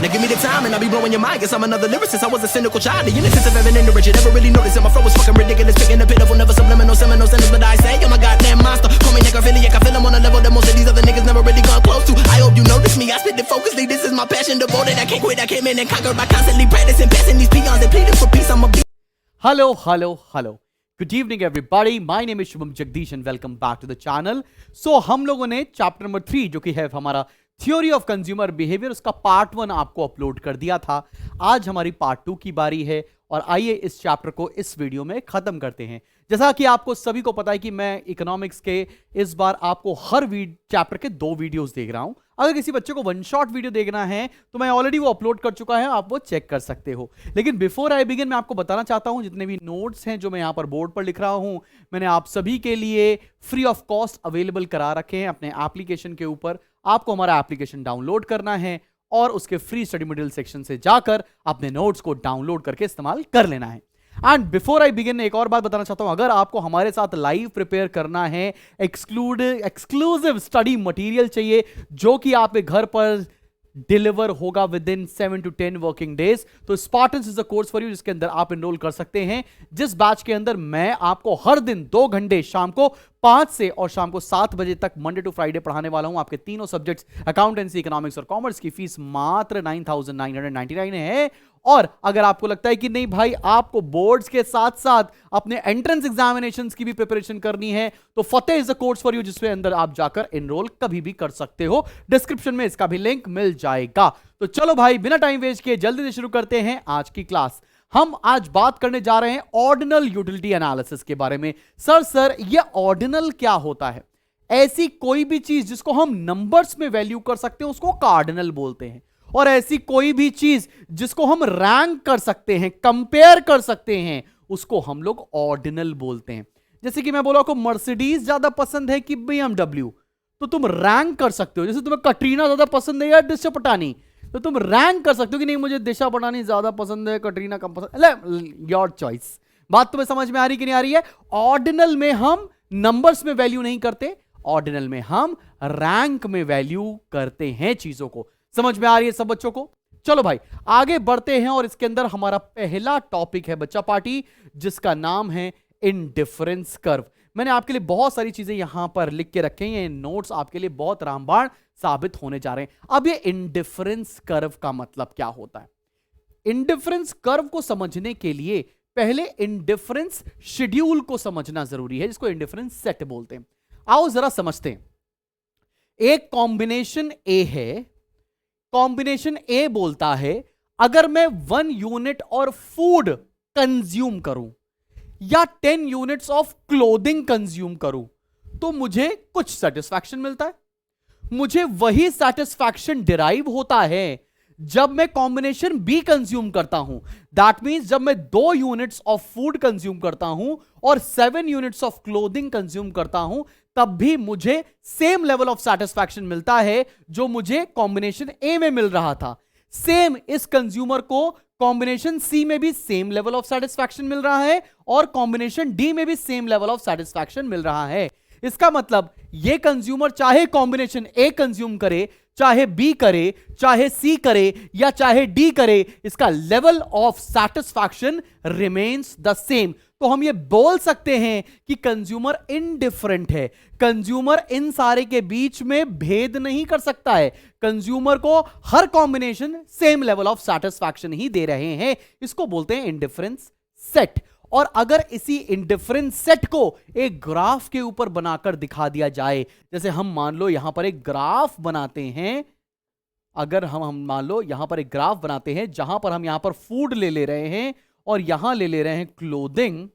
Now give me the time and I'll be blowing your mind. Guess I'm another lyricist. I was a cynical child. The innocence of Evan and the rich. You never really noticed that my flow was fucking ridiculous. Picking the pitiful, never subliminal, seminal sentence. But I say, I'm a goddamn monster. Call me necrophiliac. I feel I'm on a level that most of these other niggas never really gone close to. I hope you notice me. I spit it focusly. This is my passion, devoted. I can't quit. I came in and conquered by constantly practicing, passing these peons and pleading for peace. I'm a Hello. Good evening everybody. My name is Shubham Jagdish and welcome back to the channel. So हम लोगों ने chapter number 3 जो कि है हमारा theory of consumer behaviour उसका part 1 आपको upload कर दिया था। आज हमारी पार्ट 2 की बारी है और आइए इस चैप्टर को इस वीडियो में खत्म करते हैं। जैसा कि आपको सभी को पता है कि मैं इकोनॉमिक्स के इस बार आपको हर चैप्टर के 2 वीडियोस देख रहा हूं। अगर किसी बच्चे को वन शॉट वीडियो देखना है तो मैं ऑलरेडी वो अपलोड कर चुका है, आप वो चेक कर सकते हो। लेकिन बिफोर आई बिगिन मैं आपको बताना चाहता हूं जितने भी नोट्स हैं जो मैं यहां पर बोर्ड पर लिख रहा हूं मैंने आप सभी के लिए फ्री ऑफ कॉस्ट अवेलेबल करा रखे हैं अपने एप्लीकेशन के ऊपर। आपको हमारा एप्लीकेशन डाउनलोड करना है और उसके फ्री स्टडी मटेरियल सेक्शन से जाकर अपने नोट्स को डाउनलोड करके इस्तेमाल कर लेना है। एंड बिफोर आई बिगिन एक और बात बताना चाहता हूं, अगर आपको हमारे साथ लाइव प्रिपेयर करना है, एक्सक्लूसिव स्टडी मटेरियल चाहिए जो कि आपके घर पर डिलीवर होगा within 7 to 10 working days, तो Spartans is a course for you जिसके अंदर आप एनरोल कर सकते हैं। जिस बैच के अंदर मैं आपको हर दिन 2 घंटे शाम को 5 से और शाम को 7 बजे तक मंडे टू फ्राइडे पढ़ाने वाला हूं। आपके तीनों सब्जेक्ट्स अकाउंटेंसी, इकोनॉमिक्स और कॉमर्स की फीस मात्र 9,999 है। और अगर आपको लगता है कि नहीं भाई आपको बोर्ड्स के साथ साथ अपने एंट्रेंस एग्जामिनेशंस की भी प्रिपरेशन करनी है तो Fateh is a course for you जिसमें अंदर आप जाकर एनरोल कभी भी कर सकते हो। डिस्क्रिप्शन में इसका भी लिंक मिल जाएगा। तो चलो भाई बिना टाइम वेस्ट किए जल्दी से शुरू करते हैं आज की क्लास। हम आज बात करने जा रहे हैं ऑर्डिनल यूटिलिटी एनालिसिस के बारे में। सर ये ऑर्डिनल क्या होता है? ऐसी कोई भी चीज जिसको हम नंबर्स में वैल्यू कर सकते हैं उसको कार्डिनल बोलते हैं, और ऐसी कोई भी चीज जिसको हम रैंक कर सकते हैं, कंपेयर कर सकते हैं, उसको हम लोग ऑर्डिनल बोलते हैं। जैसे कि मैं बोला आपको मर्सिडीज ज्यादा पसंद है कि बीएमडब्ल्यू, तो तुम रैंक कर सकते हो। जैसे तुम्हें कटरीना ज्यादा पसंद है या दिशा पटानी, तो तुम रैंक कर सकते हो कि नहीं मुझे दिशा पटानी ज्यादा पसंद है, कटरीना कम पसंद, योर चॉइस। बात तुम्हें समझ में आ रही कि नहीं आ रही है? ऑर्डिनल में हम नंबर्स में वैल्यू नहीं करते, ऑर्डिनल में हम रैंक में वैल्यू करते हैं चीजों को। समझ में आ रही है सब बच्चों को? चलो भाई आगे बढ़ते हैं और इसके अंदर हमारा पहला टॉपिक है बच्चा पार्टी जिसका नाम है इंडिफरेंस कर्व। मैंने आपके लिए बहुत सारी चीजें यहां पर लिख के रखे हैं, ये नोट्स आपके लिए बहुत रामबाण साबित होने जा रहे हैं। अब ये इंडिफरेंस कर्व का मतलब क्या होता है? इंडिफरेंस कर्व को समझने के लिए पहले इंडिफरेंस शेड्यूल को समझना जरूरी है जिसको इंडिफरेंस सेट बोलते हैं। आओ जरा समझते हैं। एक कॉम्बिनेशन ए है, कॉम्बिनेशन ए बोलता है अगर मैं 1 यूनिट और फूड कंज्यूम करूं या 10 यूनिट्स ऑफ क्लोथिंग कंज्यूम करूं तो मुझे कुछ सेटिस्फैक्शन मिलता है। मुझे वही सेटिस्फैक्शन डिराइव होता है जब मैं कॉम्बिनेशन बी कंज्यूम करता हूं। दैट मींस जब मैं 2 यूनिट्स ऑफ फूड कंज्यूम करता हूं और 7 यूनिट्स ऑफ क्लोथिंग कंज्यूम करता हूं तब भी मुझे सेम लेवल ऑफ सेटिस्फैक्शन मिलता है जो मुझे कॉम्बिनेशन ए में मिल रहा था। सेम इस कंज्यूमर को कॉम्बिनेशन सी में भी सेम लेवल ऑफ सेटिस्फैक्शन मिल रहा है और कॉम्बिनेशन डी में भी सेम लेवल ऑफ सेटिस्फैक्शन मिल रहा है। इसका मतलब ये कंज्यूमर चाहे कॉम्बिनेशन ए कंज्यूम करे, चाहे बी करे, चाहे सी करे या चाहे डी करे, इसका level of satisfaction remains the same. तो हम ये बोल सकते हैं कि कंज्यूमर इनडिफरेंट है। कंज्यूमर इन सारे के बीच में भेद नहीं कर सकता है। कंज्यूमर को हर combination same level of satisfaction ही दे रहे हैं। इसको बोलते हैं इंडिफरेंस सेट। और अगर इसी इंडिफरेंस सेट को एक ग्राफ के ऊपर बनाकर दिखा दिया जाए, जैसे हम मान लो यहां पर एक ग्राफ बनाते हैं, अगर हम मान लो यहां पर एक ग्राफ बनाते हैं जहां पर हम यहां पर फूड ले रहे हैं और यहां ले रहे हैं क्लोथिंग,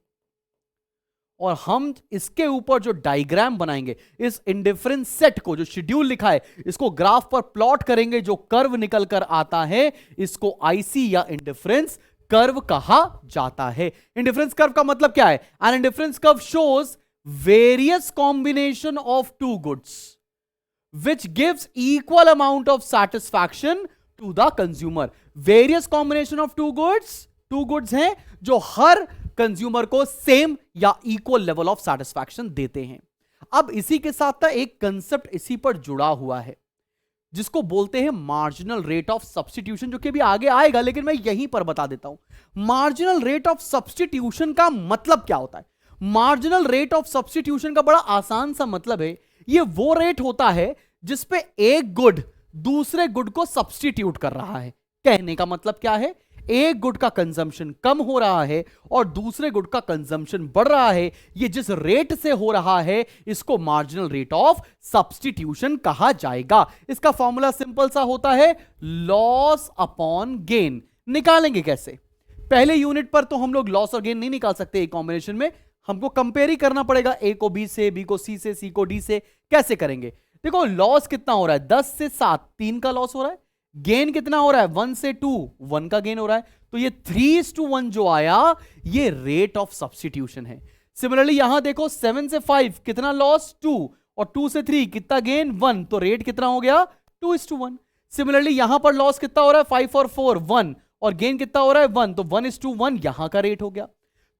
और हम इसके ऊपर जो डायग्राम बनाएंगे इस इंडिफरेंस सेट को, जो शेड्यूल लिखा है, इसको ग्राफ पर प्लॉट करेंगे, जो कर्व निकल कर आता है इसको आईसी या इंडिफरेंस कर्व कहा जाता है। इंडिफरेंस कर्व का मतलब क्या है? An indifference curve shows various combination of 2 goods which gives equal amount of satisfaction to the consumer. Various combination of 2 goods हैं जो हर कंज्यूमर को सेम या इक्वल लेवल ऑफ सेटिस्फैक्शन देते हैं। अब इसी के साथ एक कंसेप्ट इसी पर जुड़ा हुआ है। जिसको बोलते हैं मार्जिनल रेट ऑफ सब्स्टिट्यूशन, जो कि अभी आगे आएगा, लेकिन मैं यहीं पर बता देता हूं मार्जिनल रेट ऑफ सब्स्टिट्यूशन का मतलब क्या होता है। मार्जिनल रेट ऑफ सब्स्टिट्यूशन का बड़ा आसान सा मतलब है, ये वो रेट होता है जिसपे एक गुड दूसरे गुड को सब्स्टिट्यूट कर रहा है। कहने का मतलब क्या है, एक गुड का कंजम्पशन कम हो रहा है और दूसरे गुड का कंजम्पशन बढ़ रहा है, ये जिस रेट से हो रहा है इसको मार्जिनल रेट ऑफ सब्स्टिट्यूशन कहा जाएगा। इसका फॉर्मूला सिंपल सा होता है, लॉस अपॉन गेन। निकालेंगे कैसे, पहले यूनिट पर तो हम लोग लॉस और गेन नहीं निकाल सकते एक कॉम्बिनेशन में, हमको कंपेयर ही करना पड़ेगा, ए को बी से, बी को सी से, सी को डी से। कैसे करेंगे, देखो लॉस कितना हो रहा है, 10 से 7 3 का लॉस हो रहा है, गेन कितना हो रहा है 1 से 2 1 का गेन हो रहा है, तो ये 3:1 जो आया ये रेट ऑफ सब्स्टिट्यूशन है। सिमिलरली यहां देखो 7 से 5 कितना लॉस 2 और 2 से 3 कितना गेन 1, तो रेट कितना हो गया 2:1। सिमिलरली यहां पर लॉस कितना हो रहा है 5 और 4 1 और गेन कितना हो रहा है 1, तो 1:1 यहां का रेट हो गया।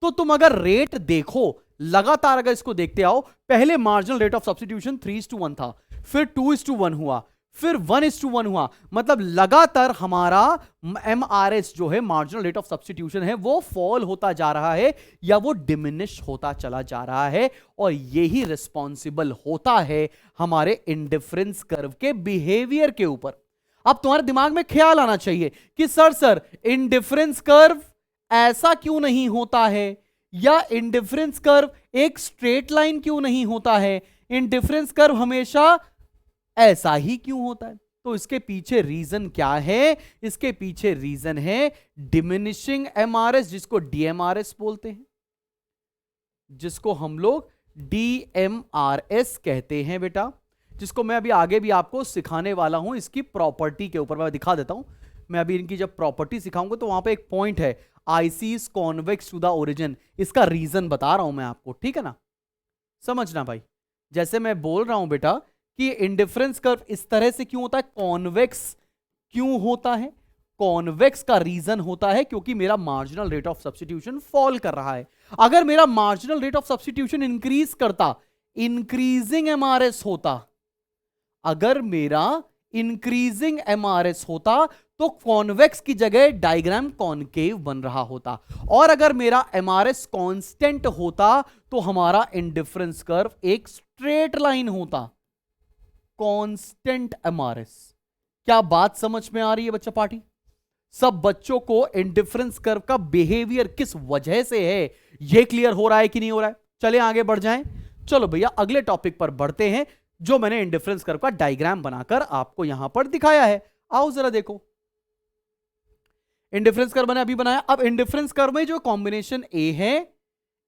तो तुम अगर रेट देखो लगातार, अगर इसको देखते आओ, पहले मार्जिनल रेट ऑफ सब्स्टिट्यूशन 3:1 था, फिर 2:1 हुआ, फिर 1:1 हुआ, मतलब लगातार हमारा MRS जो है मार्जिनल रेट ऑफ सब्स्टिट्यूशन है वो फॉल होता जा रहा है या वो डिमिनिश होता चला जा रहा है, और यही रिस्पॉन्सिबल होता है हमारे इंडिफरेंस कर्व के बिहेवियर के ऊपर। अब तुम्हारे दिमाग में ख्याल आना चाहिए कि सर इंडिफरेंस कर्व ऐसा क्यों नहीं होता है, या इंडिफरेंस कर्व एक स्ट्रेट लाइन क्यों नहीं होता है, इंडिफरेंस कर्व हमेशा ऐसा ही क्यों होता है। तो इसके पीछे रीजन क्या है, इसके पीछे रीजन है डिमिनिशिंग एमआरएस, जिसको डीएमआरएस बोलते हैं, जिसको हम लोग डीएमआरएस कहते हैं बेटा, जिसको मैं अभी आगे भी आपको सिखाने वाला हूं। इसकी प्रॉपर्टी के ऊपर मैं दिखा देता हूं, मैं अभी इनकी जब प्रॉपर्टी सिखाऊंगा तो वहां पे एक पॉइंट है, IC is convex to the origin, इसका रीजन बता रहा हूं मैं आपको, ठीक है ना, समझना भाई। जैसे मैं बोल रहा हूं बेटा कि इंडिफरेंस कर्व इस तरह से क्यों होता है, कॉन्वेक्स क्यों होता है, कॉन्वेक्स का रीजन होता है क्योंकि मेरा marginal rate of substitution fall कर रहा है। अगर मेरा marginal rate of substitution increase करता, इंक्रीजिंग एमआरएस होता, अगर मेरा इंक्रीजिंग एमआरएस होता तो कॉन्वेक्स की जगह डायग्राम कॉनकेव बन रहा होता, और अगर मेरा एमआरएस कांस्टेंट होता तो हमारा इंडिफरेंस कर्व एक स्ट्रेट लाइन होता, कांस्टेंट एमआरएस। क्या बात समझ में आ रही है बच्चा पार्टी? सब बच्चों को इंडिफरेंस कर्व का बिहेवियर किस वजह से है यह क्लियर हो रहा है कि नहीं हो रहा है? चले आगे बढ़ जाएं। चलो भैया अगले टॉपिक पर बढ़ते हैं, जो मैंने इंडिफरेंस कर्व का डायग्राम बनाकर आपको यहां पर दिखाया है। आओ जरा देखो, इंडिफरेंस कर्व मैंने अभी बनाया। अब इंडिफरेंस कर्व में जो कॉम्बिनेशन ए है,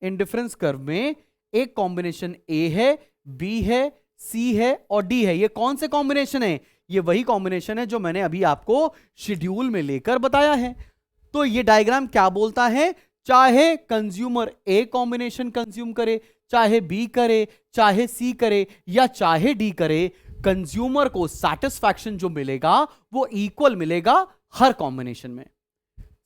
इंडिफरेंस कर्व में एक कॉम्बिनेशन ए है, बी है, सी है और डी है। ये कौन से कॉम्बिनेशन है? ये वही कॉम्बिनेशन है जो मैंने अभी आपको शेड्यूल में लेकर बताया है। तो ये डायग्राम क्या बोलता है, चाहे कंज्यूमर ए कॉम्बिनेशन कंज्यूम करे, चाहे बी करे, चाहे सी करे या चाहे डी करे, कंज्यूमर को सैटिस्फैक्शन जो मिलेगा वो इक्वल मिलेगा हर कॉम्बिनेशन में।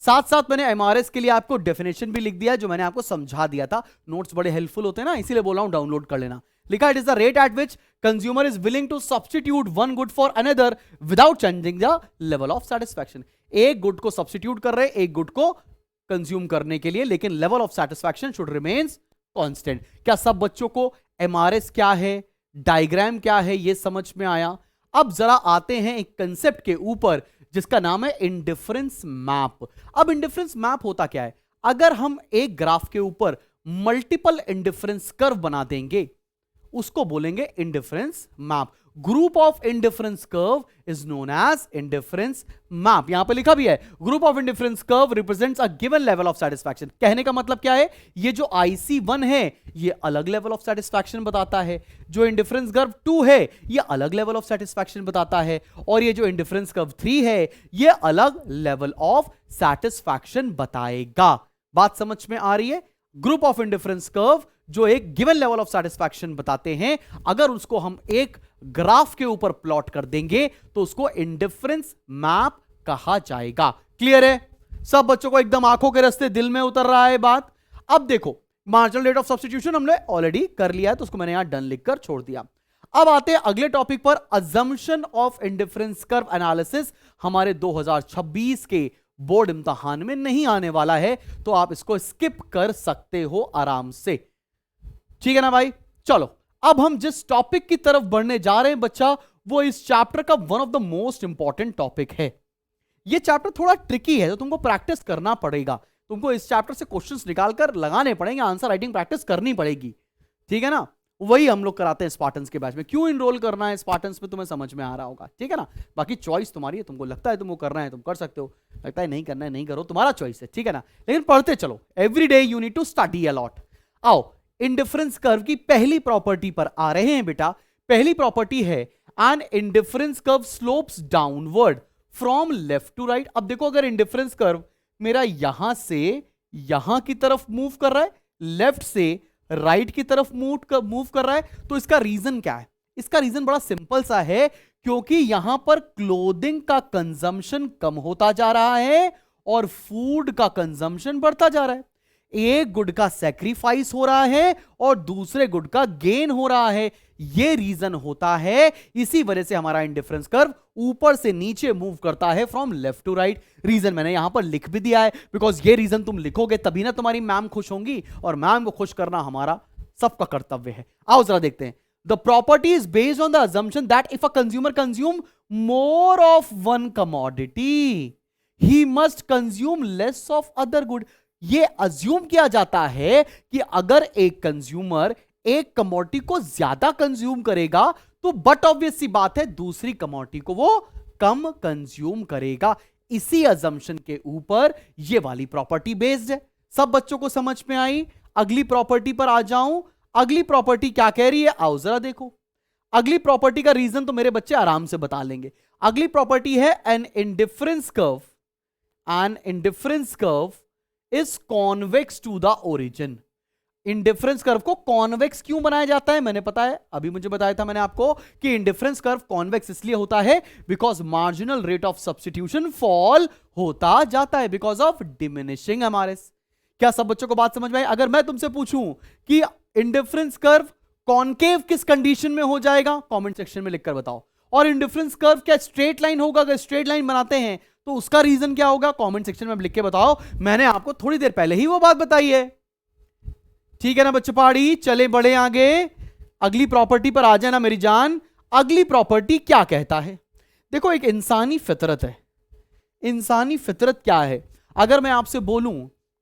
साथ साथ मैंने एमआरएस के लिए आपको डेफिनेशन भी लिख दिया जो मैंने आपको समझा दिया था। नोट्स बड़े हेल्पफुल होते हैं ना, इसीलिए बोल रहा हूं डाउनलोड कर लेना। लिखा it is the rate at which consumer is willing to substitute one good for another without changing the level of satisfaction. एक गुड को सब्स्टिट्यूट कर रहे, एक गुड को कंज्यूम करने के लिए, लेकिन level of satisfaction should remains constant. क्या सब बच्चों को एमआरएस क्या है, डायग्राम क्या है, ये समझ में आया? अब जरा आते हैं एक कंसेप्ट के ऊपर जिसका नाम है इंडिफरेंस मैप। अब इंडिफरेंस मैप होता क्या है? अगर हम एक ग्राफ के ऊपर मल्टीपल इंडिफरेंस कर्व बना देंगे उसको बोलेंगे indifference map. Group of indifference curve is known as indifference map. यहां पे लिखा भी है, group of indifference curve represents a given level of satisfaction. कहने का मतलब क्या है, ये जो IC1 है ये अलग लेवल ऑफ सैटिस्फैक्शन बताता है, जो इंडिफरेंस कर्व 2 है ये अलग लेवल ऑफ सैटिस्फैक्शन बताता है, और ये जो इंडिफरेंस कर्व 3 है ये अलग लेवल ऑफ सैटिस्फैक्शन बताएगा। बात समझ में आ रही है? ग्रुप ऑफ इंडिफरेंस कर्व जो एक गिवन लेवल ऑफ सैटिस्फैक्शन बताते हैं, अगर उसको हम एक ग्राफ के ऊपर प्लॉट कर देंगे तो उसको इंडिफरेंस मैप कहा जाएगा। क्लियर है? सब बच्चों को एकदम आंखों के रास्ते दिल में उतर रहा है बात? अब देखो, मार्जिनल रेट ऑफ सब्स्टिट्यूशन हमने ऑलरेडी कर लिया है तो उसको मैंने यहां डन लिखकर छोड़ दिया। अब आते हैं अगले टॉपिक पर, assumption of indifference curve analysis हमारे 2026 के बोर्ड इम्तिहान में नहीं आने वाला है, तो आप इसको स्किप कर सकते हो आराम से, ठीक है ना भाई। चलो अब हम जिस टॉपिक की तरफ बढ़ने जा रहे हैं बच्चा, वो इस चैप्टर का one of the most important topic है। ये चैप्टर थोड़ा ट्रिकी है, तो तुमको प्रैक्टिस करना पड़ेगा, तुमको इस चैप्टर से क्वेश्चंस निकालकर लगाने पड़ेंगे, आंसर राइटिंग प्रैक्टिस करनी पड़ेगी, ठीक है ना। वही हम लोग कराते हैं स्पार्टन्स के बैच में। क्यों इनरोल करना है स्पार्टन्स में तुम्हें समझ में आ रहा होगा, ठीक है ना। बाकी चॉइस तुम्हारी है, तुमको लगता है तुमको करना है तुम कर सकते हो, लगता है नहीं करना है नहीं करो, तुम्हारा चॉइस है, ठीक है ना। लेकिन पढ़ते चलो, every day you need to study a lot. आओ इंडिफरेंस कर्व की पहली प्रॉपर्टी पर आ रहे हैं बेटा। पहली प्रॉपर्टी है an indifference curve slopes downward from left to right. अब देखो अगर इंडिफरेंस कर्व मेरा यहां से यहां की तरफ मूव कर रहा है, लेफ्ट से राइट की तरफ मूव कर रहा है, तो इसका रीजन क्या है? इसका रीजन बड़ा सिंपल सा है, क्योंकि यहां पर क्लोथिंग का कंजम्पशन कम होता जा रहा है और फूड का कंजम्पशन बढ़ता जा रहा है। एक गुड का सैक्रिफाइस हो रहा है और दूसरे गुड का गेन हो रहा है, यह रीजन होता है। इसी वजह से हमारा इंडिफरेंस कर्व ऊपर से नीचे मूव करता है from left to right. Reason मैंने यहां पर लिख भी दिया है, बिकॉज ये रीजन तुम लिखोगे तभी ना तुम्हारी मैम खुश होंगी, और मैम को खुश करना हमारा सबका कर्तव्य है। आओ जरा देखते हैं। The property is based on the assumption that if a consumer consume more of one commodity he must consume less of other good. ये अज्यूम किया जाता है कि अगर एक कंज्यूमर एक कमोडिटी को ज्यादा कंज्यूम करेगा तो बट ऑब्वियस सी बात है दूसरी कमोडिटी को वो कम कंज्यूम करेगा। इसी अजम्पशन के ऊपर ये वाली प्रॉपर्टी बेस्ड है। सब बच्चों को समझ में आई? अगली प्रॉपर्टी पर आ जाऊं। अगली प्रॉपर्टी क्या कह रही है, आओ जरा देखो। अगली प्रॉपर्टी का रीजन तो मेरे बच्चे आराम से बता लेंगे। अगली प्रॉपर्टी है an indifference curve, an indifference curve is convex to the origin. Indifference curve को कॉन्वेक्स क्यों बनाया जाता है, मैंने पता है, अभी मुझे बताया था मैंने आपको कि इंडिफरेंस कर्व कॉन्वेक्स इसलिए होता है because marginal rate of substitution fall होता जाता है बिकॉज ऑफ डिमिनिशिंग एमआरएस। क्या सब बच्चों को बात समझ में आई? अगर मैं तुमसे पूछूं कि इंडिफरेंस कर्व कॉन्केव किस कंडीशन में हो जाएगा, कमेंट सेक्शन में लिखकर बताओ। और इंडिफरेंस कर्व क्या स्ट्रेट लाइन होगा? अगर स्ट्रेट लाइन बनाते हैं तो उसका रीजन क्या होगा, कमेंट सेक्शन में लिख के बताओ। मैंने आपको थोड़ी देर पहले ही वो बात बताई है, ठीक है ना बच्चे पहाड़ी। चले बड़े आगे, अगली प्रॉपर्टी पर आ जाना मेरी जान। अगली प्रॉपर्टी क्या कहता है? देखो एक इंसानी फितरत है। इंसानी फितरत क्या है? अगर मैं आपसे बोलूं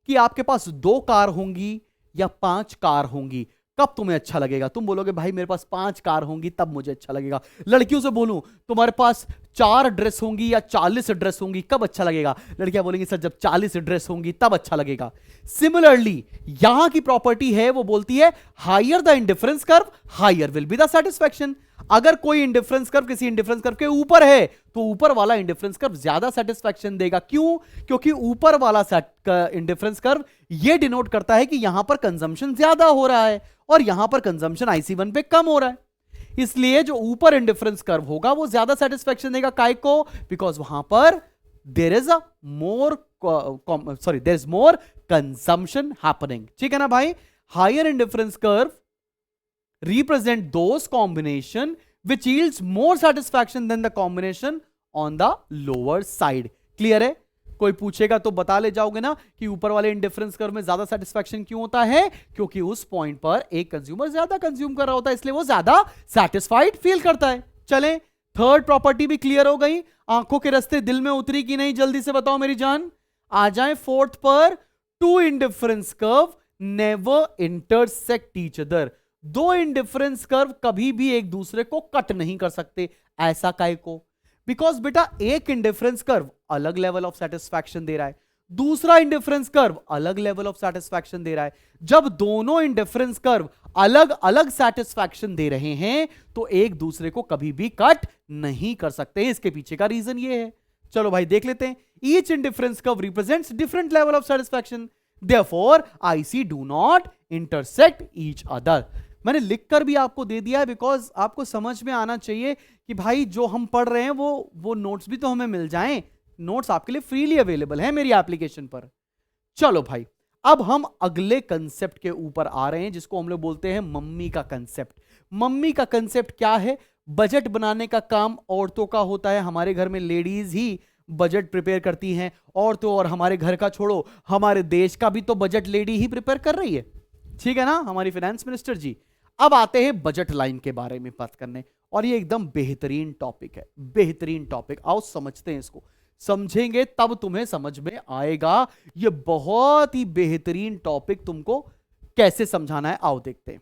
कि आपके पास 2 कार होंगी या 5 कार होंगी, कब तुम्हें अच्छा लगेगा? तुम बोलोगे भाई मेरे पास 5 कार होंगी तब मुझे अच्छा लगेगा। लड़कियों से बोलूं तुम्हारे पास 4 ड्रेस होंगी या 40 ड्रेस होंगी, कब अच्छा लगेगा? लड़कियां बोलेंगी सर जब 40 ड्रेस होंगी तब अच्छा लगेगा। सिमिलरली यहां की प्रॉपर्टी है, वो बोलती है higher the indifference curve higher will be the satisfaction. अगर कोई इंडिफरेंस कर्व किसी इंडिफरेंस कर्व के ऊपर है तो ऊपर वाला इंडिफरेंस कर्व ज्यादा सेटिस्फैक्शन देगा। क्यों? क्योंकि ऊपर वाला इंडिफरेंस कर्व यह डिनोट करता है कि यहां पर कंजम्पशन ज्यादा हो रहा है और यहां पर कंजम्पशन IC1 पे कम हो रहा है। इसलिए जो ऊपर इंडिफरेंस कर्व होगा वो ज्यादा सेटिस्फैक्शन देगा। काय को? बिकॉज वहां पर there is more consumption happening, ठीक है ना भाई। Higher indifference curve represent those combination which yields more satisfaction than the combination on the lower side। Clear है? कोई पूछेगा तो बता ले जाओगे ना कि ऊपर वाले इंडिफरेंस कर्व में ज्यादा सेटिस्फैक्शन क्यों होता है, क्योंकि उस पॉइंट पर एक कंज्यूमर ज्यादा कंज्यूम कर रहा होता है, इसलिए वो ज्यादा सेटिस्फाइड फील करता है। चलें, थर्ड प्रॉपर्टी भी क्लियर हो गई। आंखों के रास्ते दिल में उतरी कि नहीं, जल्दी से बताओ मेरी जान। आ जाए फोर्थ पर। 2 indifference curve never intersect each other. 2 indifference curve कभी भी एक दूसरे को कट नहीं कर सकते। ऐसा काहे को? बिकॉज बेटा एक इंडिफरेंस कर्व अलग लेवल ऑफ सेटिस्फैक्शन दे रहा है, दूसरा इंडिफरेंस कर्व अलग लेवल ऑफ सेटिस्फैक्शन दे रहा है। जब दोनों इंडिफरेंस कर्व अलग अलग सेटिस्फैक्शन दे रहे हैं तो एक दूसरे को कभी भी कट नहीं कर सकते। इसके पीछे का रीजन ये है। चलो भाई देख लेते हैं। Each indifference curve represents different level of satisfaction, therefore IC do not intersect each other. मैंने लिखकर भी आपको दे दिया है बिकॉज आपको समझ में आना चाहिए कि भाई जो हम पढ़ रहे हैं वो नोट्स भी तो हमें मिल जाएं। नोट्स आपके लिए फ्रीली अवेलेबल है मेरी एप्लीकेशन पर। चलो भाई अब हम अगले कंसेप्ट के ऊपर आ रहे हैं जिसको हम लोग बोलते हैं मम्मी का कंसेप्ट। मम्मी का कंसेप्ट क्या है? बजट बनाने का काम औरतों का होता है। हमारे घर में लेडीज ही बजट प्रिपेयर करती हैं। औरतों और हमारे घर का छोड़ो, हमारे देश का भी तो बजट लेडी ही प्रिपेयर कर रही है, ठीक है ना, हमारी फाइनेंस मिनिस्टर जी। अब आते हैं बजट लाइन के बारे में बात करने, और ये एकदम बेहतरीन टॉपिक है, बेहतरीन टॉपिक। आओ समझते हैं इसको, समझेंगे तब तुम्हें समझ में आएगा ये बहुत ही बेहतरीन टॉपिक तुमको कैसे समझाना है। आओ देखते हैं।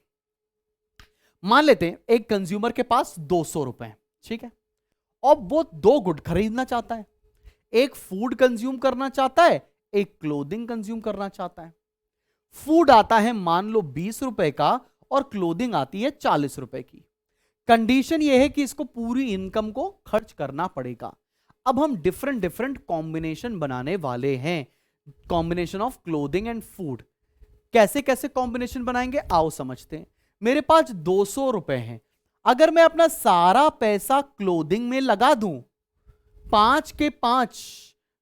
मान लेते हैं एक कंज्यूमर के पास 200 रुपए हैं, ठीक है, और वो दो गुड खरीदना चाहता है। एक फूड कंज्यूम करना चाहता है, एक क्लोथिंग कंज्यूम करना चाहता है। फूड आता है मान लो 20 रुपए का और क्लोथिंग आती है 40 रुपए की। कंडीशन यह है कि इसको पूरी इनकम को खर्च करना पड़ेगा। अब हम डिफरेंट डिफरेंट कॉम्बिनेशन बनाने वाले हैं, combination of clothing and food. कैसे कैसे कॉम्बिनेशन बनाएंगे आओ समझते हैं। मेरे पास 200 रुपए हैं, अगर मैं अपना सारा पैसा क्लोथिंग में लगा दूं, 5 के 5,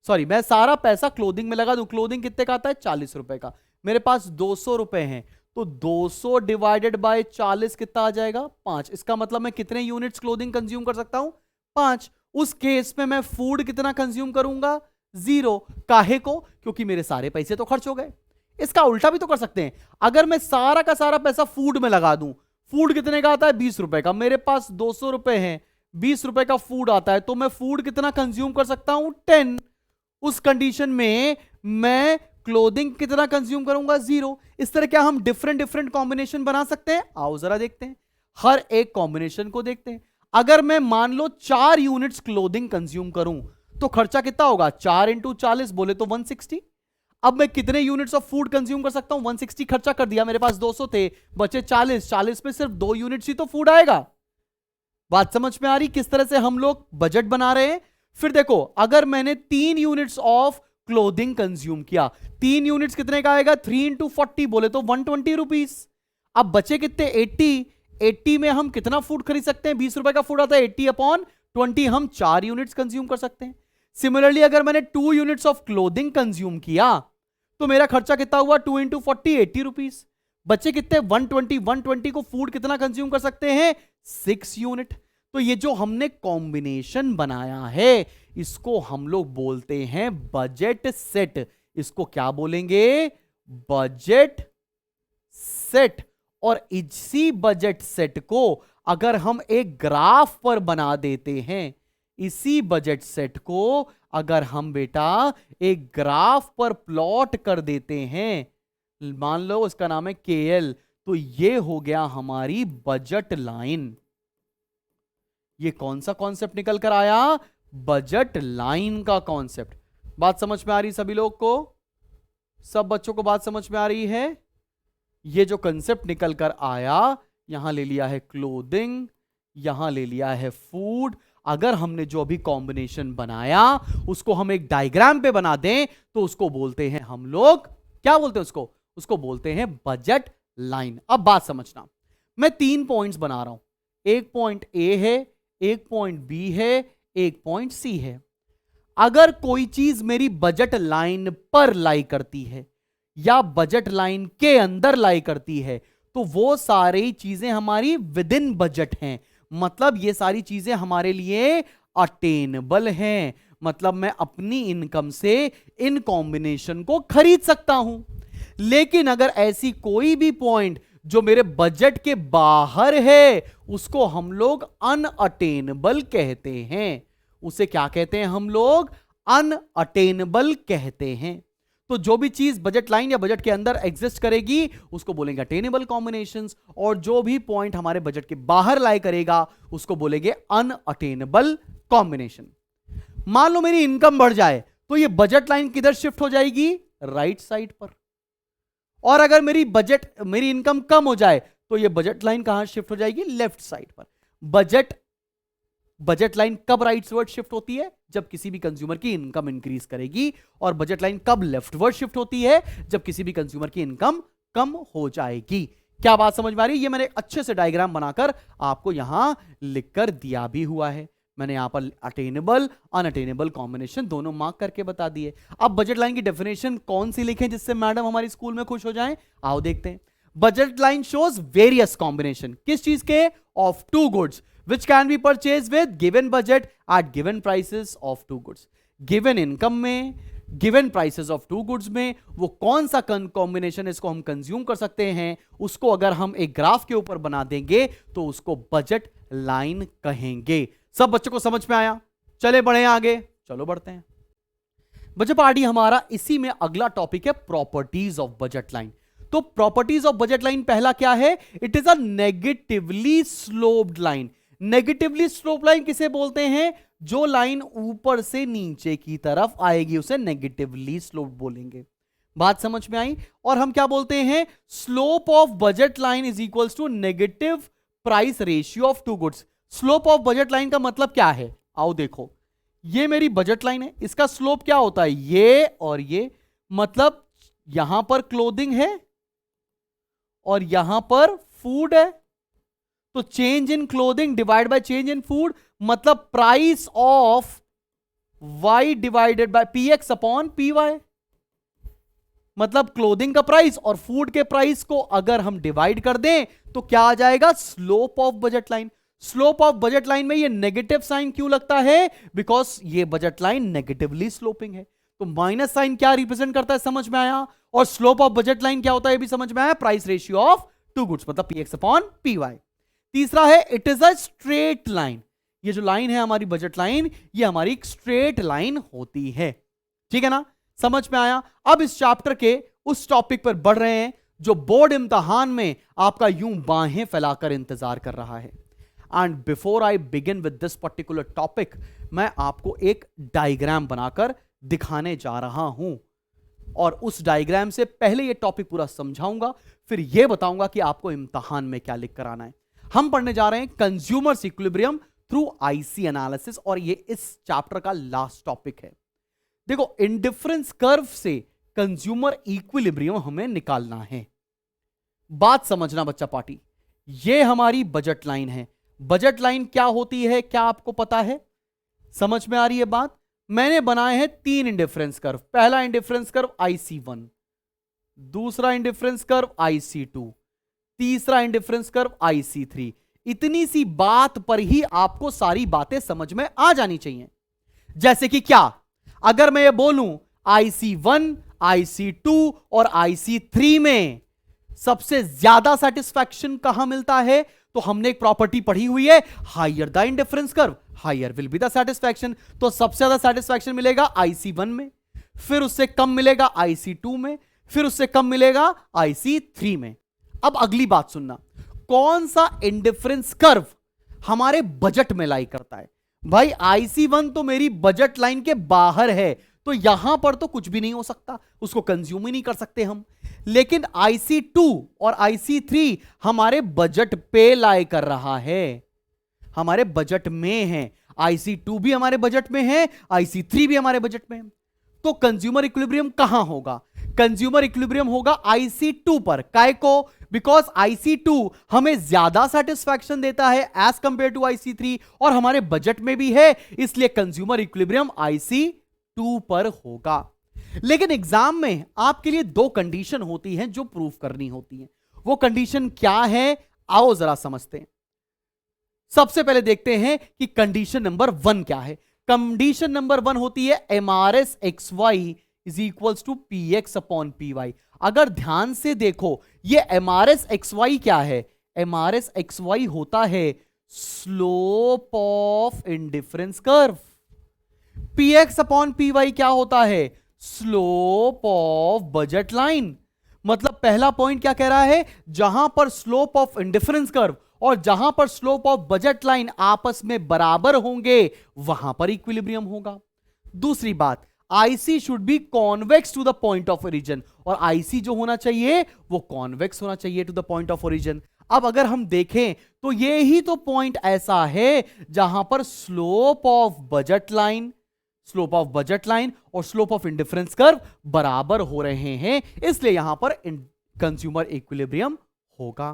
सॉरी मैं सारा पैसा क्लोथिंग में लगा दूं, क्लोथिंग कितने का आता है 40 रुपए का, मेरे पास 200 रुपए हैं, तो 200 डिवाइडेड बाय 40 कितना आ जाएगा 5। इसका मतलब मैं कितने यूनिट्स क्लोथिंग कंज्यूम कर सकता हूं 5। उस केस में मैं फूड कितना कंज्यूम करूंगा 0। काहे को? क्योंकि मेरे सारे पैसे तो खर्च हो गए। इसका उल्टा भी तो कर सकते हैं, अगर मैं सारा का सारा पैसा फूड में लगा दूं, फूड कितने का आता है 20 रुपए का, मेरे पास 200 रुपए हैं, 20 रुपए का फूड आता है, तो मैं फूड कितना कंज्यूम कर सकता हूं 10। उस कंडीशन में मैं क्लोथिंग कितना कंज्यूम करूंगा 0। इस तरह क्या हम डिफरेंट डिफरेंट कॉम्बिनेशन बना सकते हैं? आओ जरा देखते हैं, हर एक कॉम्बिनेशन को देखते हैं। अगर मैं मान लो 4 यूनिट्स क्लोथिंग कंज्यूम करूं तो खर्चा कितना होगा 4 इंटू 40 बोले तो 160। अब मैं कितने यूनिट्स ऑफ फूड कंज्यूम कर सकता हूं 160 खर्चा कर दिया, मेरे पास 200 थे, बचे 40, 40 में सिर्फ 2 यूनिट्स ही तो फूड आएगा। बात समझ में आ रही किस तरह से हम लोग बजट बना रहे हैं? फिर देखो, अगर मैंने 3 यूनिट्स ऑफ क्लोथिंग कंज्यूम किया, 3 यूनिट्स कितने का आएगा 3 इंटू 40 बोले तो 120 रुपीज। अब बचे कितने 80 में हम कितना फूड खरीद सकते हैं? 20 रुपए का फूड आता है, 80/20 हम 4 यूनिट्स कंज्यूम कर सकते हैं। सिमिलरली अगर मैंने 2 यूनिट्स ऑफ क्लोथिंग कंज्यूम किया तो मेरा खर्चा कितना हुआ 2 इंटू 40 80 रुपीज। बच्चे कितने 120 को फूड कितना कंज्यूम कर सकते हैं 6 यूनिट। तो ये जो हमने कॉम्बिनेशन बनाया है इसको हम लोग बोलते हैं बजट सेट। इसको क्या बोलेंगे? Budget set. और इसी बजट सेट को अगर हम एक ग्राफ पर बना देते हैं, इसी बजट सेट को अगर हम बेटा एक ग्राफ पर प्लॉट कर देते हैं, मान लो उसका नाम है KL, तो ये हो गया हमारी बजट लाइन। ये कौन सा कॉन्सेप्ट निकल कर आया? बजट लाइन का कॉन्सेप्ट। बात समझ में आ रही सभी लोग को? सब बच्चों को बात समझ में आ रही है? ये जो कंसेप्ट निकल कर आया, यहां ले लिया है क्लोथिंग, यहां ले लिया है फूड। अगर हमने जो अभी कॉम्बिनेशन बनाया उसको हम एक डायग्राम पे बना दें तो उसको बोलते हैं हम लोग, क्या बोलते हैं उसको? उसको बोलते हैं बजट लाइन। अब बात समझना, मैं 3 पॉइंट्स बना रहा हूं, एक पॉइंट A है, एक पॉइंट B है, एक पॉइंट C है। अगर कोई चीज मेरी बजट लाइन पर लाई करती है या बजट लाइन के अंदर लाई करती है तो वो सारी चीजें हमारी विद इन बजट हैं। मतलब ये सारी चीजें हमारे लिए अटेनेबल हैं, मतलब मैं अपनी इनकम से इन कॉम्बिनेशन को खरीद सकता हूं। लेकिन अगर ऐसी कोई भी पॉइंट जो मेरे बजट के बाहर है उसको हम लोग अनअटेनेबल कहते हैं। उसे क्या कहते हैं हम लोग? अनअटेनेबल कहते हैं। तो जो भी चीज बजट लाइन या बजट के अंदर एग्जिस्ट करेगी उसको बोलेंगे अटेनेबल कॉम्बिनेशंस, और जो भी पॉइंट हमारे बजट के बाहर लाई करेगा उसको बोलेंगे अनअटेनेबल कॉम्बिनेशन। मान लो मेरी इनकम बढ़ जाए तो ये बजट लाइन किधर शिफ्ट हो जाएगी? राइट साइड पर। और अगर मेरी इनकम कम हो जाए तो ये बजट लाइन कहां शिफ्ट हो जाएगी? लेफ्ट साइड पर। बजट लाइन कब राइट वर्ड शिफ्ट होती है? जब किसी भी कंज्यूमर की इनकम इंक्रीज करेगी। और बजट लाइन कब लेफ्ट वर्ड शिफ्ट होती है? जब किसी भी कंज्यूमर की इनकम कम हो जाएगी। क्या बात समझ में आ रही है? ये मैंने अच्छे से डायग्राम बनाकर आपको यहां लिखकर दिया भी हुआ है। मैंने यहां पर अटेनेबल अनअटेनेबल कॉम्बिनेशन दोनों मार्क करके बता दिए। अब बजट लाइन की डेफिनेशन कौन सी लिखें जिससे मैडम हमारी स्कूल में खुश हो जाएं? आओ देखते हैं। Budget line shows various combination, किस चीज के? Of two goods which can be purchase with given budget at given prices of two goods. Given income में, given prices of two goods में वो कौन सा कॉम्बिनेशन इसको हम कंज्यूम कर सकते हैं, उसको अगर हम एक ग्राफ के ऊपर बना देंगे तो उसको बजट लाइन कहेंगे। सब बच्चों को समझ में आया? चले बढ़े आगे, चलो बढ़ते हैं। बच्चों पार्टी हमारा इसी में अगला टॉपिक है प्रॉपर्टीज ऑफ बजट लाइन। तो प्रॉपर्टीज ऑफ बजट लाइन पहला क्या है? It is a negatively sloped line. Negatively slope line किसे बोलते हैं? जो लाइन ऊपर से नीचे की तरफ आएगी उसे नेगेटिवली स्लोप बोलेंगे। बात समझ में आई? और हम क्या बोलते हैं? Slope of budget line is equals to negative price ratio of two goods. Slope of budget line का मतलब क्या है? आओ देखो, ये मेरी बजट लाइन है, इसका स्लोप क्या होता है? ये और ये, मतलब यहां पर क्लोथिंग है और यहां पर फूड है, तो change in clothing divide by change in food, मतलब price of y divided by px upon py। मतलब क्लोथिंग का प्राइस और फूड के प्राइस को अगर हम डिवाइड कर दें तो क्या आ जाएगा? Slope of budget line. Slope of budget line में ये नेगेटिव साइन क्यों लगता है? बिकॉज ये बजट लाइन नेगेटिवली स्लोपिंग है। तो माइनस साइन क्या रिप्रेजेंट करता है, समझ में आया? और स्लोप ऑफ बजट लाइन क्या होता है ये भी समझ में आया? Price ratio of two goods, मतलब px अपॉन py। तीसरा है it is a straight line. ये जो लाइन है हमारी बजट लाइन, ये हमारी एक स्ट्रेट लाइन होती है। ठीक है ना? समझ में आया? अब इस चैप्टर के उस टॉपिक पर बढ़ रहे हैं जो बोर्ड इम्तिहान में आपका यूं बाहें फैलाकर इंतजार कर रहा है। And before I begin with this particular topic, मैं आपको एक डायग्राम बनाकर दिखाने जा रहा हूं, और उस डायग्राम से पहले ये टॉपिक पूरा समझाऊंगा, फिर यह बताऊंगा कि आपको इम्तिहान में क्या लिख कर आना है। हम पढ़ने जा रहे हैं consumers equilibrium through IC analysis, और ये इस चैप्टर का लास्ट टॉपिक है। देखो, इंडिफरेंस कर्व से कंज्यूमर इक्विलिब्रियम हमें निकालना है। बात समझना बच्चा पार्टी, ये हमारी बजट लाइन है। बजट लाइन क्या होती है, क्या आपको पता है? समझ में आ रही है बात? मैंने बनाए हैं 3 इंडिफरेंस कर्व। पहला इंडिफरेंस कर्व IC1, दूसरा इंडिफरेंस कर्व IC2, तीसरा इंडिफरेंस कर्व IC3। इतनी सी बात पर ही आपको सारी बातें समझ में आ जानी चाहिए। जैसे कि क्या? अगर मैं ये बोलूं IC1, IC2 और IC3 में सबसे ज्यादा सेटिस्फैक्शन कहां मिलता है, तो हमने एक प्रॉपर्टी पढ़ी हुई है, higher the indifference curve higher will be the satisfaction. तो सबसे ज्यादा सेटिस्फैक्शन मिलेगा IC1 में, फिर उससे कम मिलेगा IC2 में, फिर उससे कम मिलेगा IC3 में। अब अगली बात सुनना, कौन सा इंडिफरेंस कर्व हमारे बजट में लाई करता है? भाई IC1 तो मेरी बजट लाइन के बाहर है, तो यहां पर तो कुछ भी नहीं हो सकता, उसको कंज्यूम ही नहीं कर सकते हम। लेकिन IC2 और IC3 हमारे बजट पे लाई कर रहा है, हमारे बजट में है। IC2 भी हमारे बजट में है, IC3 भी हमारे बजट में है। तो कंज्यूमर इक्विलिब्रियम कहां होगा? कंज्यूमर इक्विलिब्रियम होगा IC2 पर। काय को? बिकॉज IC2 हमें ज्यादा सेटिस्फैक्शन देता है एज कंपेयर टू IC3, और हमारे बजट में भी है, इसलिए कंज्यूमर इक्विलिब्रियम IC2 पर होगा। लेकिन एग्जाम में आपके लिए 2 कंडीशन होती हैं जो प्रूफ करनी होती हैं। वो कंडीशन क्या है, आओ जरा समझते हैं। सबसे पहले देखते हैं कि कंडीशन नंबर 1 क्या है। कंडीशन नंबर 1 होती है MRS XY is equals to PX upon PY। अगर ध्यान से देखो, ये MRS XY क्या है? MRS XY होता है slope of indifference curve. PX upon PY क्या होता है? Slope of budget line. मतलब पहला पॉइंट क्या कह रहा है? जहां पर स्लोप ऑफ इंडिफरेंस कर्व और जहां पर स्लोप ऑफ बजट लाइन आपस में बराबर होंगे, वहां पर इक्विलिब्रियम होगा। दूसरी बात, IC should be convex to the point of origin, और IC जो होना चाहिए वो कॉन्वेक्स होना चाहिए to the point of origin. अब अगर हम देखें तो ये ही तो पॉइंट ऐसा है जहां पर स्लोप ऑफ बजट लाइन और स्लोप ऑफ इंडिफरेंस कर्व बराबर हो रहे हैं, इसलिए यहां पर कंज्यूमर इक्विलिब्रियम होगा।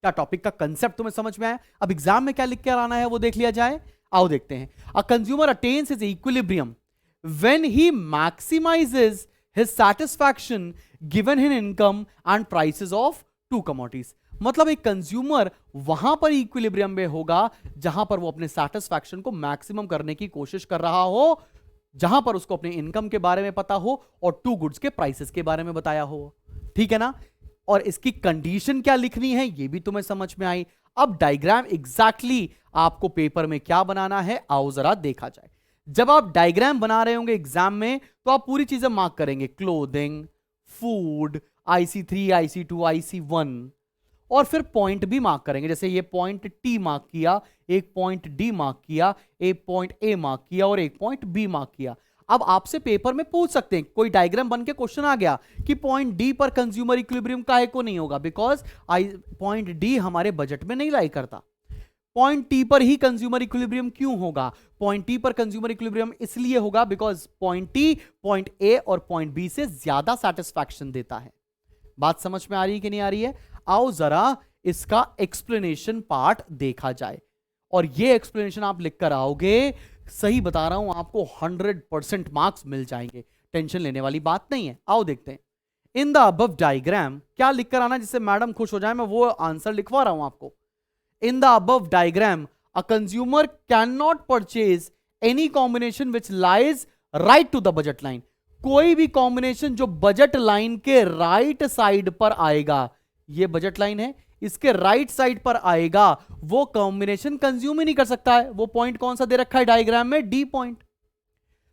क्या टॉपिक का कंसेप्ट तुम्हें समझ में आया? अब एग्जाम में क्या लिख कर आना है वो देख लिया जाए। आओ देखते हैं। A consumer attains his equilibrium when he maximizes his satisfaction given his income and prices of two commodities. मतलब एक कंज्यूमर वहां पर इक्विलिब्रियम में होगा जहां पर वो अपने सैटिस्फैक्शन को मैक्सिमम करने की कोशिश कर रहा हो, जहां पर उसको अपने इनकम के बारे में पता हो और टू गुड्स के प्राइसेस के बारे में बताया हो। ठीक है ना? और इसकी कंडीशन क्या लिखनी है ये भी तुम्हें समझ में आई। अब डायग्राम एग्जैक्टली आपको पेपर में क्या बनाना है आओ जरा देखा जाए। जब आप डायग्राम बना रहे होंगे एग्जाम में तो आप पूरी चीजें मार्क करेंगे, clothing, food, IC3, IC2, IC1, और फिर पॉइंट भी मार्क करेंगे। जैसे ये पॉइंट टी मार्क किया, एक पॉइंट डी मार्क किया, एक पॉइंट ए मार्क किया और एक पॉइंट बी मार्क किया। अब आपसे पेपर में पूछ सकते हैं, कोई डायग्राम बन के क्वेश्चन आ गया कि पॉइंट डी पर कंज्यूमर इक्विलिब्रियम काहे को नहीं होगा, बिकॉज पॉइंट डी हमारे बजट में नहीं लाई करता। पॉइंट टी पर ही कंज्यूमर इक्विलिब्रियम क्यों होगा? पॉइंट टी पर कंज्यूमर इक्विलिब्रियम इसलिए होगा because point T point A और पॉइंट बी से ज्यादा सैटिस्फैक्शन देता है। बात समझ में आ रही है कि नहीं आ रही है? आओ जरा इसका एक्सप्लेनेशन पार्ट देखा जाए। और ये एक्सप्लेनेशन आप लिख कर आओगे, सही बता रहा हूं आपको 100% मार्क्स मिल जाएंगे, टेंशन लेने वाली बात नहीं है। आओ देखते हैं। इन द अबव डायग्राम, क्या लिखकर आना जिससे मैडम खुश हो जाए, मैं वो आंसर लिखवा रहा हूं आपको। In the above diagram a consumer can not purchase any combination which lies right to the budget line. कोई भी कॉम्बिनेशन जो बजट लाइन के राइट साइड पर आएगा, ये बजट लाइन है, इसके राइट साइड पर आएगा, वो कॉम्बिनेशन कंज्यूम ही नहीं कर सकता है। वो पॉइंट कौन सा दे रखा है डायग्राम में? D point.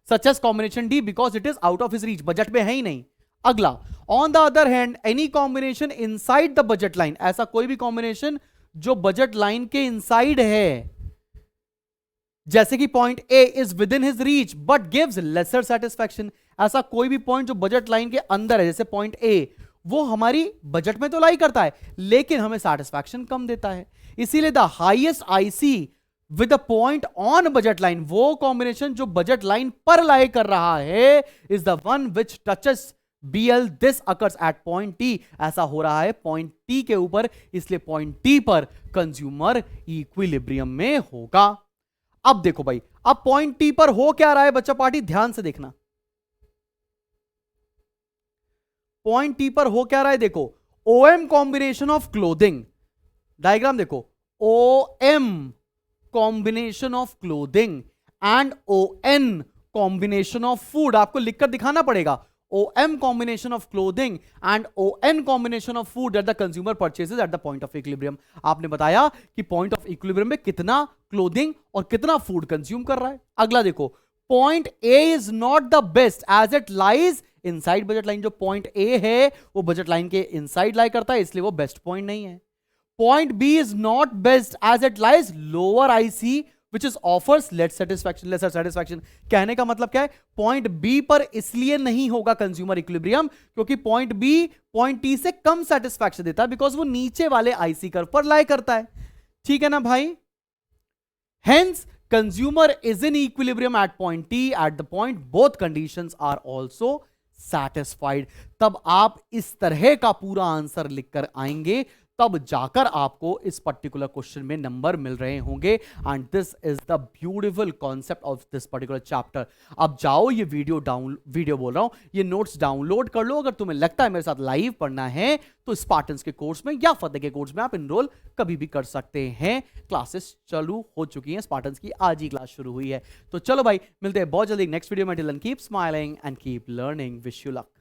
Such as combination D because it is out of his reach, budget में है ही नहीं। अगला, on the other hand any combination inside the budget line, ऐसा कोई भी कॉम्बिनेशन जो बजट लाइन के इनसाइड है, जैसे कि point A is within his reach but gives lesser satisfaction. ऐसा कोई भी पॉइंट जो बजट लाइन के अंदर है, जैसे पॉइंट ए, वो हमारी बजट में तो लाई करता है लेकिन हमें सैटिस्फैक्शन कम देता है। इसीलिए the highest IC with a point on budget line, वो कॉम्बिनेशन जो बजट लाइन पर लाई कर रहा है, is the one which touches BL, this occurs at point T. ऐसा हो रहा है पॉइंट टी के ऊपर, इसलिए पॉइंट टी पर कंज्यूमर इक्विलिब्रियम में होगा। अब देखो भाई, अब पॉइंट टी पर हो क्या रहा है बच्चा पार्टी, ध्यान से देखना। पॉइंट टी पर हो क्या रहा है, देखो, OM combination of clothing, diagram देखो, OM combination of clothing and ON combination of food. आपको लिखकर दिखाना पड़ेगा, OM combination of clothing and ON combination of food that the consumer purchases at the point of equilibrium। आपने बताया कि point of equilibrium में कितना clothing और कितना food consume कर रहा है। अगला देखो, point A is not the best as it lies inside budget line। जो point A है वो budget line के inside lie करता है, इसलिए वो best point नहीं है। Point B is not best as it lies lower IC which is offers less satisfaction, lesser satisfaction। कहने का मतलब क्या है, पॉइंट बी पर इसलिए नहीं होगा कंज्यूमर इक्विलिब्रियम क्योंकि पॉइंट बी पॉइंट टी से कम सेटिस्फैक्शन देता है बिकॉज वो नीचे वाले आईसी कर्व पर लाई करता है। ठीक है ना भाई? Hence consumer is in equilibrium at point T at the point both conditions are also satisfied. तब आप इस तरह का पूरा आंसर लिखकर आएंगे, तब जाकर आपको इस पर्टिकुलर क्वेश्चन में नंबर मिल रहे होंगे। And this is the beautiful concept of this particular chapter. अब जाओ ये वीडियो बोल रहा हूं, ये नोट्स डाउनलोड कर लो। अगर तुम्हें लगता है मेरे साथ लाइव पढ़ना है तो स्पार्टन्स के कोर्स में या फतेह के कोर्स में आप इनरोल कभी भी कर सकते हैं। क्लासेस चालू हो चुकी हैं, स्पार्टन्स की आज ही क्लास शुरू हुई है। तो चलो भाई, मिलते हैं बहुत जल्दी नेक्स्ट वीडियो में। Till then keep smiling and keep learning. Wish you luck.